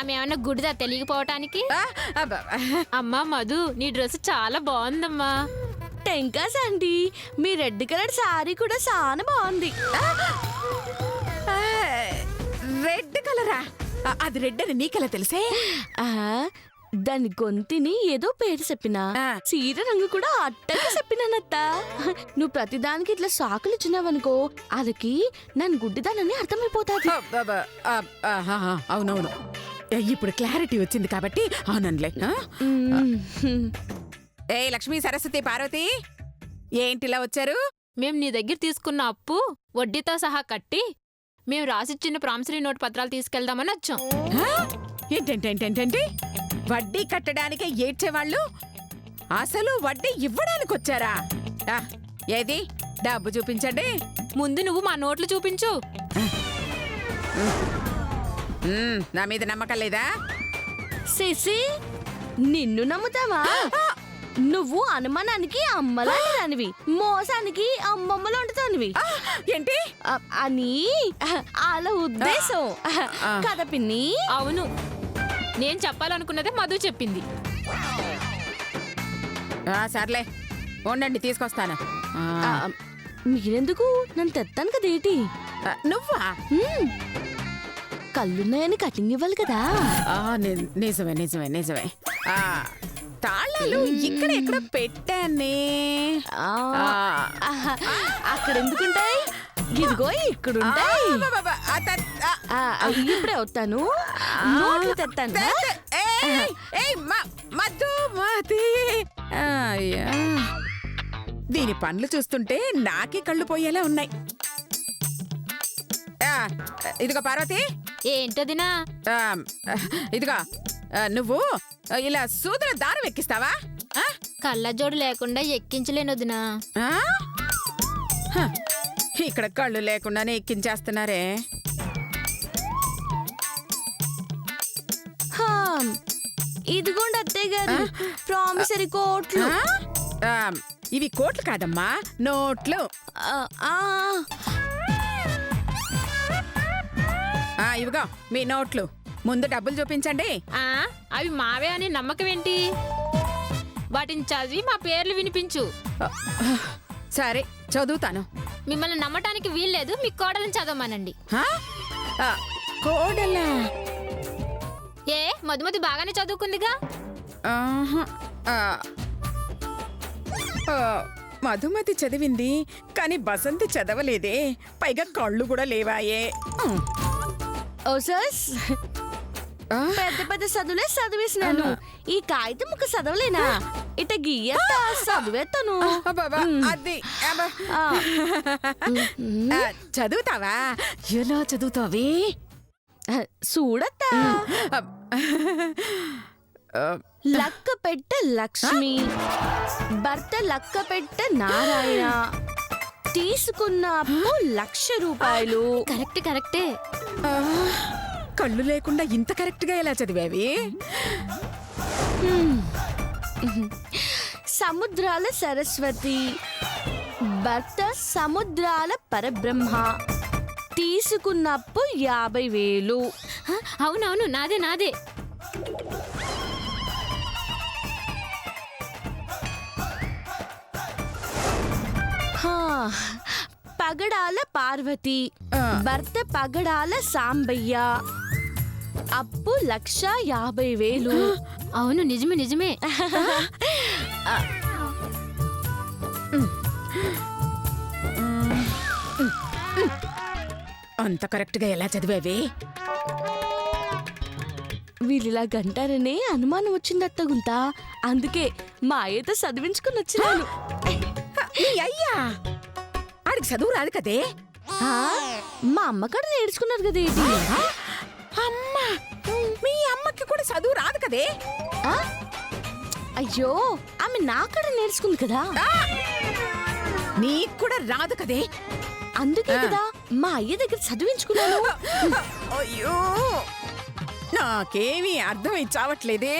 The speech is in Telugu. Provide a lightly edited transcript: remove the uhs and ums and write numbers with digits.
ఆమె ఏమన్నా గుడిదా తెలియకపోవటానికి? అమ్మా మధు, నీ డ్రెస్ చాలా బాగుందమ్మా. టెంకాస్ ఆంటీ, మీ రెడ్ కలర్ సారీ కూడా చాలా బాగుంది. రెడ్ కలరా? అది రెడ్ అని నీకెలా తెలిసే? దాని గొంతిని ఏదో పేరు చెప్పినా, చీర రంగు కూడా అట్టగా చెప్పినానత్త. నువ్వు ప్రతిదానికి ఇట్లా సాకులు ఇచ్చినావనుకో, అదకి నన్ను గుడ్డిదానని అర్థమైపోతాది. అవునవును, ఇప్పుడు క్లారిటీ వచ్చింది కాబట్టి అవునంలే. ఏ లక్ష్మీ, సరస్వతి, పార్వతి, ఏంటిలా వచ్చారు? మేము నీ దగ్గర తీసుకున్న అప్పు వడ్డీతో సహా కట్టి మేము రాసిచ్చిన ప్రామిసరీ నోట్ పత్రాలు తీసుకెళ్దామని వచ్చాం. ఏంటంటే వడ్డీ కట్టడానికే ఏడ్చేవాళ్ళు అసలు వడ్డీ ఇవ్వడానికి వచ్చారా? ఏది డబ్బు చూపించండి. ముందు నువ్వు మా నోట్లు చూపించు. నా మీద నమ్మకం లేదా? శశి, నిన్ను నమ్ముతావా? నువ్వు అనుమానానికి అమ్మలాంటి దానివి, మోసానికి అమ్మమ్మలు వండుతానివి. ఏంటి అని అలా ఉద్దేశం కదా పిన్ని? అవును, నేను చెప్పాలనుకున్నదే మధు చెప్పింది. సర్లే ఉండండి, తీసుకొస్తాను. మీరెందుకు? నన్ను తెత్తాను కదేటి? నువ్వా? కళ్ళున్నాయని కటింగ్ ఇవ్వాలి కదా. నిజమే నిజమే నిజమే. తాళాలు ఇక్కడ ఎక్కడ పెట్టానే? అక్కడ ఎందుకుంటాయి? ఇదిగో ఇక్కడుంటాయి. ఇప్పుడే వస్తాను, నోట్లు తెత్తాను. దీని పనులు చూస్తుంటే నాకే కళ్ళు పోయేలా ఉన్నాయి. ఇదిగో పార్వతి. ఏంటదినా? ఇదిగో నువ్వు ఇలా సూదుల దారం ఎక్కిస్తావా? కళ్ళజోడు లేకుండా ఎక్కించలేనొదినా. ఇక్కడ కళ్ళు లేకుండానే ఎక్కించేస్తున్నారే. ఇదిగోండి అత్తయ్య గారు, ప్రామిసరీ కోట్లు. ఇవి కోట్లు కాదమ్మా, నోట్లు. ఇవిగో మీ నోట్లు. ముందు డబ్బులు చూపించండి. అవి మావే అని నమ్మకం ఏంటి? వాటిని చదివి మా పేర్లు వినిపించు. సరే చదువుతాను. మిమ్మల్ని నమ్మటానికి వీల్లేదు, మీ కోడలను చదవమానండి. కోడలా? ఏ మధుమతి బాగానే చదువుకుందిగా. మధుమతి చదివింది కానీ బసంతి చదవలేదే, పైగా కళ్ళు కూడా లేవాయే. పెద్ద పెద్ద చదువులే చదివేసినాను, ఈ కాగితం ఒక చదవలేనా? ఇట గీయత్తా చదివేస్తాను. అది చదువుతావా? ఎలా చదువుతావి? చూడత్తా. లక్క పెట్ట లక్ష్మి, భర్త లక్క పెట్ట నారాయణ, తీసుకున్న అప్పు 1,00,000 రూపాయలు. కరెక్ట్ కరెక్టే. కళ్ళు లేకుండా ఇంత కరెక్ట్ గా ఎలా చదివావి? సముద్రాల సరస్వతి, భర్త సముద్రాల పరబ్రహ్మ, తీసుకున్నప్పు 50,000. అవునవును, నాదే నాదే. పగడాల పార్వతి, భర్త పగడాల సాంబయ్య, అప్పు 1,50,000. అవును, నిజమే నిజమే. అంత కరెక్ట్ గా ఎలా చదివావి? వీళ్ళిలా గంటారనే అనుమానం వచ్చింది అత్తగుంత, అందుకే మా అయ్యతో చదివించుకుని వచ్చినాను. అయ్యా ఆడికి చదువు రాదు కదే? మా అమ్మకాడ నేర్చుకున్నారు కదే. ఇది అమ్మ, మీ అమ్మకి కూడా చదువు రాదు కదే? అయ్యో, ఆమె నాకడ నేర్చుకుంది కదా. నీకు కూడా రాదు కదే? అందుకే కదా మా అయ్య దగ్గర చదివించుకున్నాను. అయ్యో, నాకేమీ అర్థమై చావట్లేదే.